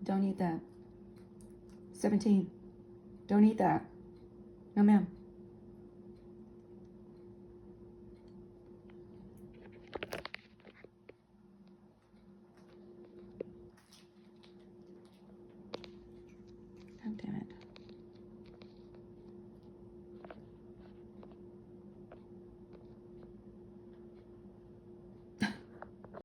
Don't eat that. 17. Don't eat that. No, ma'am. God damn it.